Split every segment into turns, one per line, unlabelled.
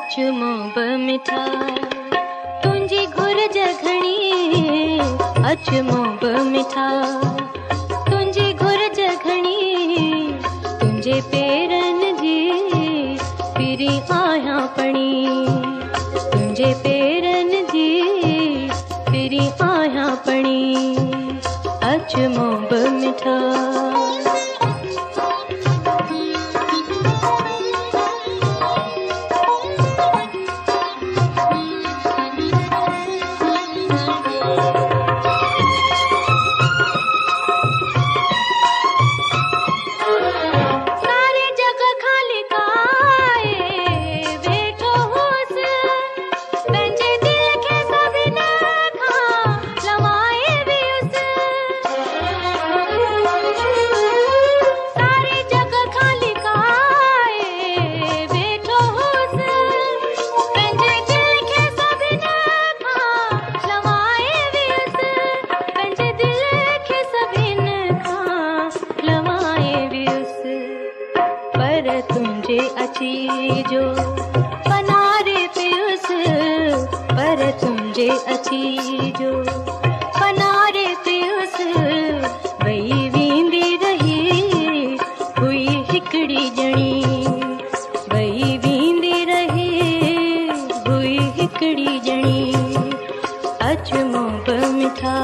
अचमो मिठा तुंहिंजी घुर्ज घणी अचमो मिठा तुंहिंजी घुर्ज घणी तुंहिंजे पेरनि जी पिरी आहियां पणी तुंहिंजे पेरनि जी पिरी आहियां पणी अचमो मिठा अची जो पनारे पियुस पर तुंहिंजे अची जो पनारे पियुस वही वेंदी रही हुई हिकड़ी ॼणी वही वेंदी रही हुई हिकड़ी ॼणी अचमो मिठा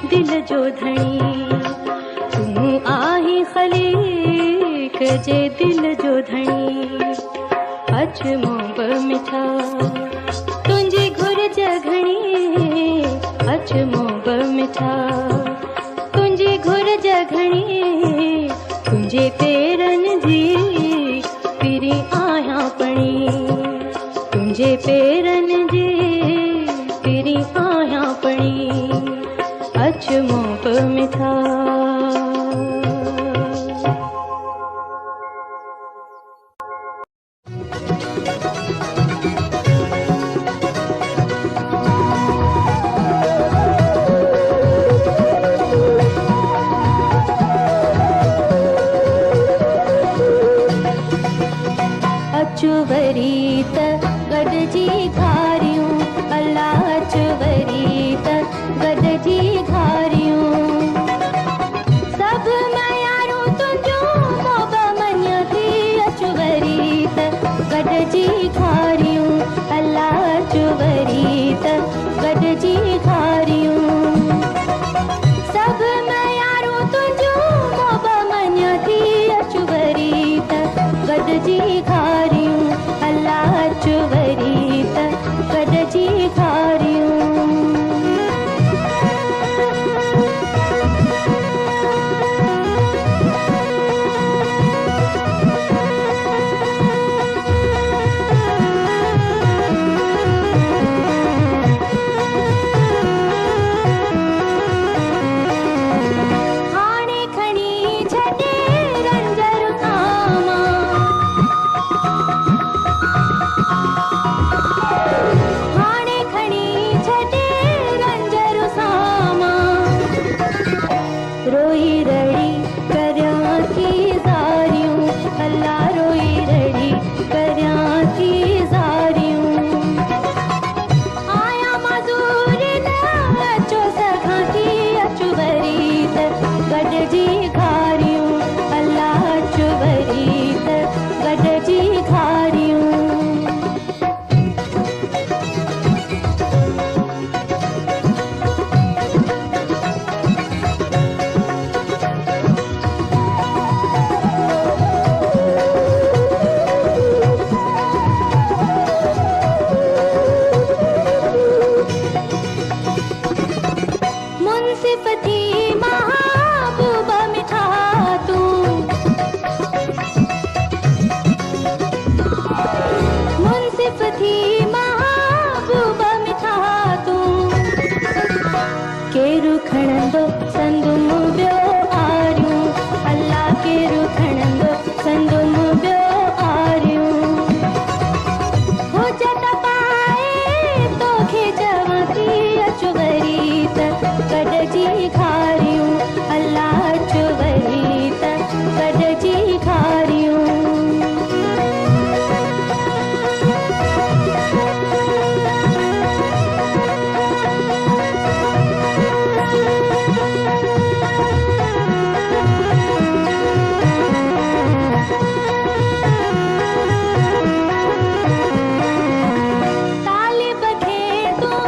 दिल जो धनी तू आही खलीक
जे दिल जो धणी अच मोब मिठा तुंहिंजी घुर्ज घणी अच मोब मिठा तुंहिंजी घुर्ज घणी तुंहिंजे पेरनि जी पिरी आहियां पणी तुंहिंजे पेरनि जी पिरी आहियां पणी अच मोब मिठा।
वरी त गॾिजी घारियूं अलाह वरी त गॾिजी घारियूं सभु मयारूं तुंहिंजूं मोब मञ थी अचु वरी त गॾिजी घारियूं अलाह वरी त गॾिजी घारियूं सभु मयारूं तुंहिंजूं मोब मञ थी अचु वरी त गॾिजी घारियूं वरी त गॾिजी घारियूं। हाणे खणी छॾे रंजर कामा हाणे खणी छॾे रंजर सामा रोई रड़ी करियां थी ज़ारियूं अल्लाह रोई रड़ी करियां थी ज़ारियूं आया मज़ूर न अचो सघां थी अचु वरी त गॾिजी घारियूं अल्लाह अचु वरी त गॾिजी घारियूं। मुंसिफ़ थी महबूब मिठा तूं मुंसिफ़ थी महबूब मिठा तूं केरु खणंदो संदुम ॿियो आरियूं अल्लाह केरु खणंदो संदुम ॿियो आरियूं हुजत पाए तोखे चवां थी अचु वरी त गॾिजी घारियूं अल्लाह अचु वरी त गॾिजी घारियूं। तालिब खे तूं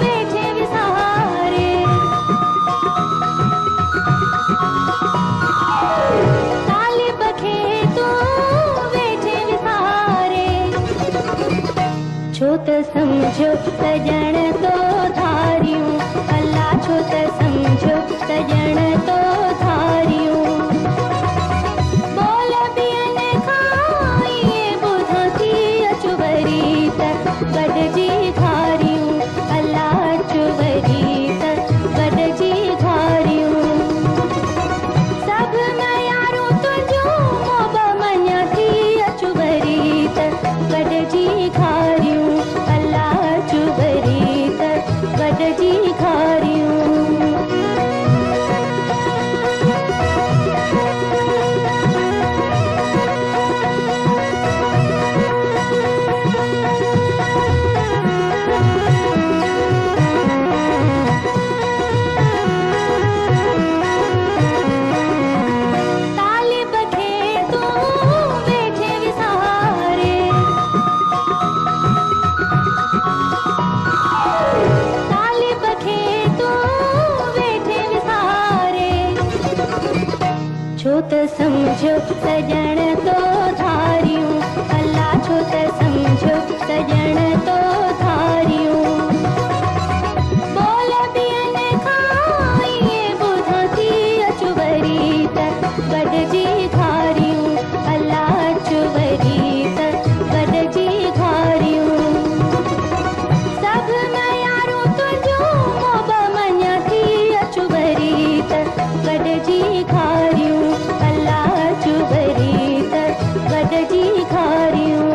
वेठे विसारे तालिब खे तूं वेठे विसारे छो त सम्झो त ॼण तो धारियूं अल्लाह छो त सम्झो त ॼण तो धारियूं बोल ॿियनि खां इएं ॿुधां थी अचु वरी त गॾिजी घारियूं अल्लाह अचु वरी त गॾिजी घारियूं सभु मयारूं तुंहिंजूं मोब मञ थी अचु वरी त गॾिजी घारियूं अल्लाह अचु वरी त गॾिजी घारियूं। तालिब खे तूं वेठे विसारे तालिब खे तूं वेठे विसारे छो त सम्झो समझो सजण तो धारियूं, अल्लाह छो त समझो सजण तो धारियूं। बोल बियन खां इएं ॿुधां थी अचु वरी त गॾिजी घारियूं, अल्लाह अचु वरी त गॾिजी घारियूं। सभु मयारूं तुंहिंजूं मोब मञा थी अचु वरी त गॾिजी घारियूं, अल्लाह अचु वरी त गॾिजी घारियूं।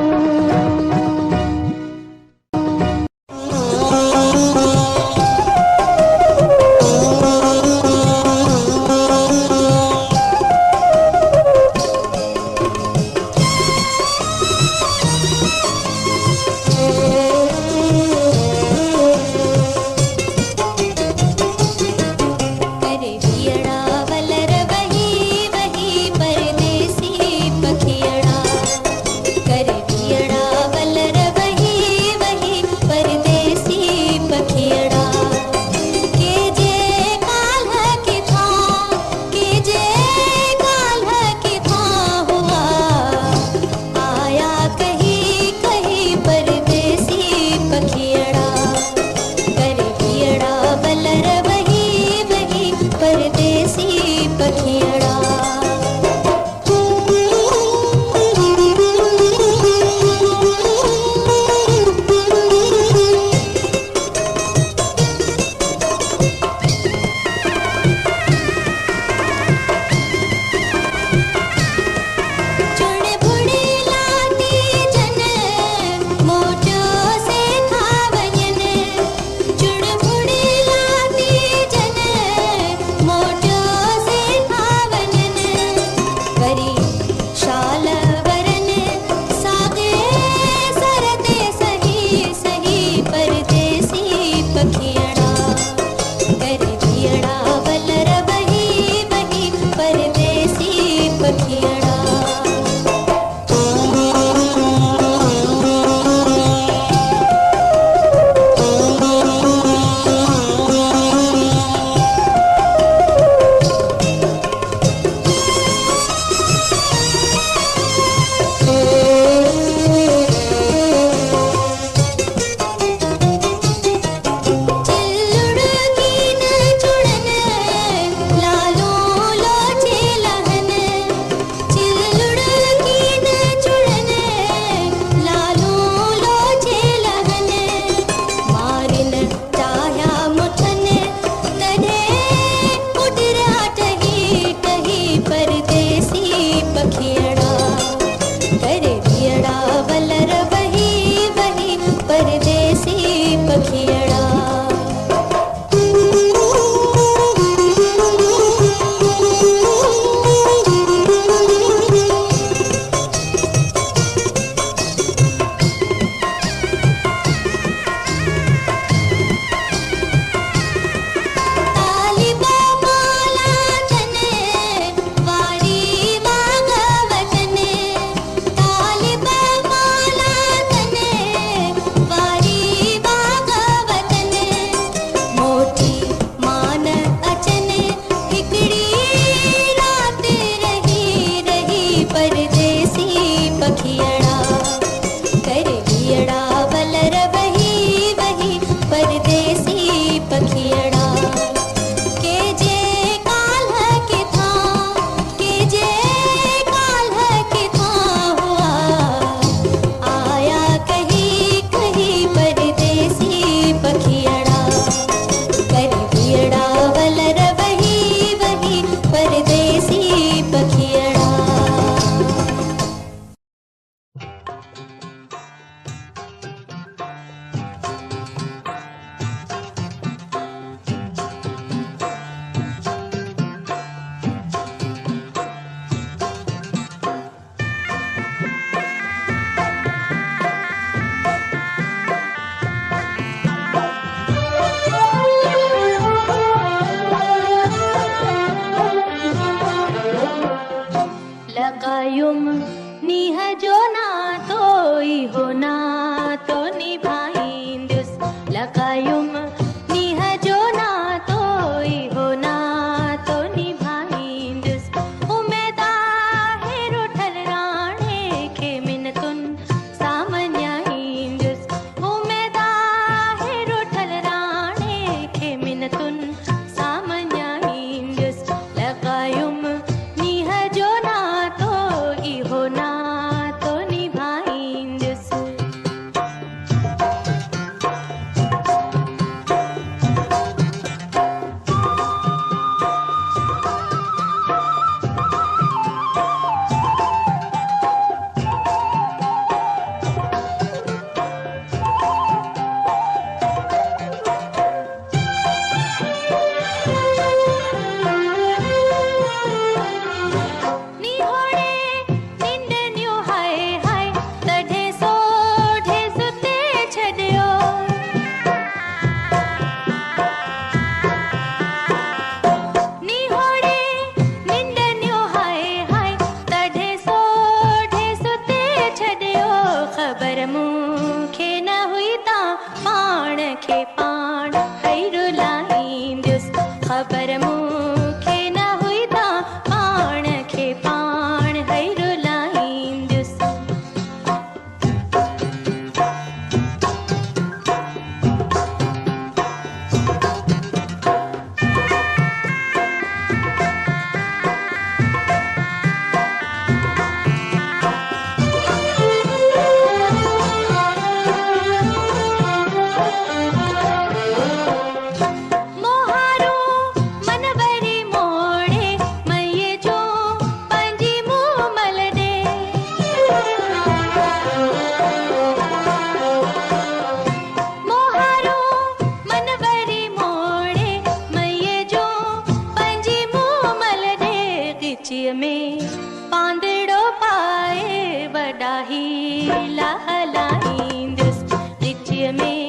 वॾा हीला हलाईंदुसि ॾिचीअ में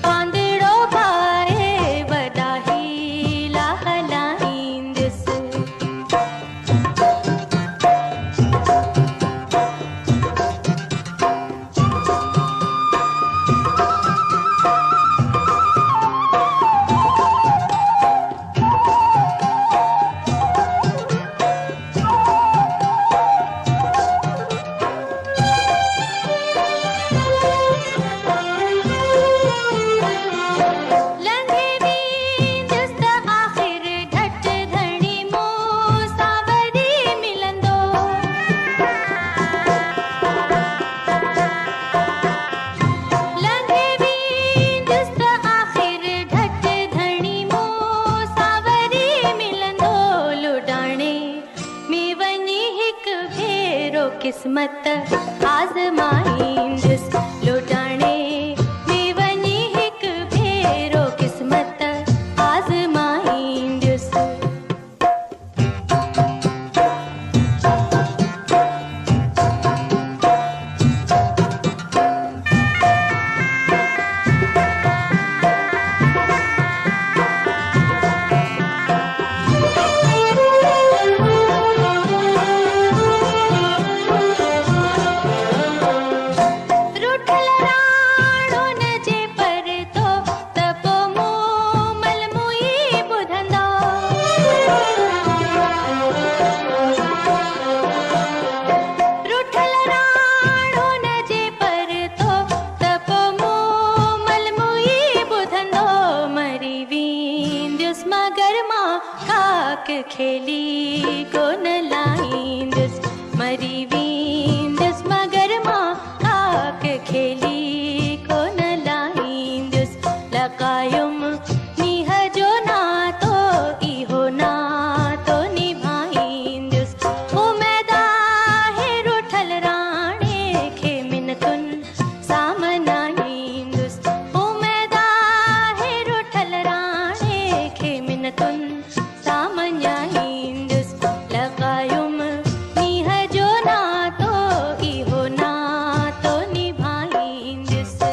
वांदिड़ो पाए वॾा हीला हलाईंदुसि। किस्मत आज़माईंदुसि लुटाणे में वञी हिकु भेरो किस्मत आज़माईंदुसि। खेली कोन लाईंदुसि मरी वेंदुसि मगर मां खाक खेली कोन लाईंदुसि। लॻायुम मींहं जो नातो इहो नातो निभाईंदुसि। उमेद आहे रुठल राणे खे मिनतुनि सां मनाईंदुसि। उमेद आहे रुठल राणे खे मिनतुनि लगायुम मींहं जो नातो इहो नातो निभाईंदुसि।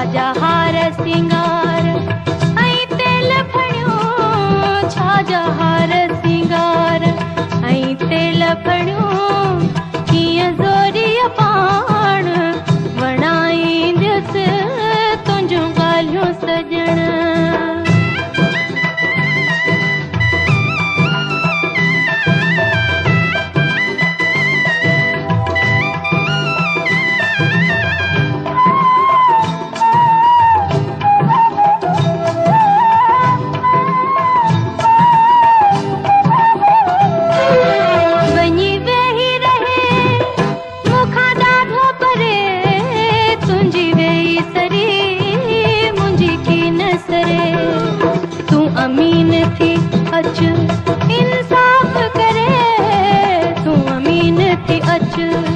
छाजा हार सिंगार ऐं तेल फणियो छाजा हार सिंगार ऐं तेल फणियो कीअं ज़ोरीअ पाण वणाईंदुसि तुंहिंजूं ॻाल्हियूं सॼण। अमीन थी अच इंसाफ़ करे तूं अमीन थी अच।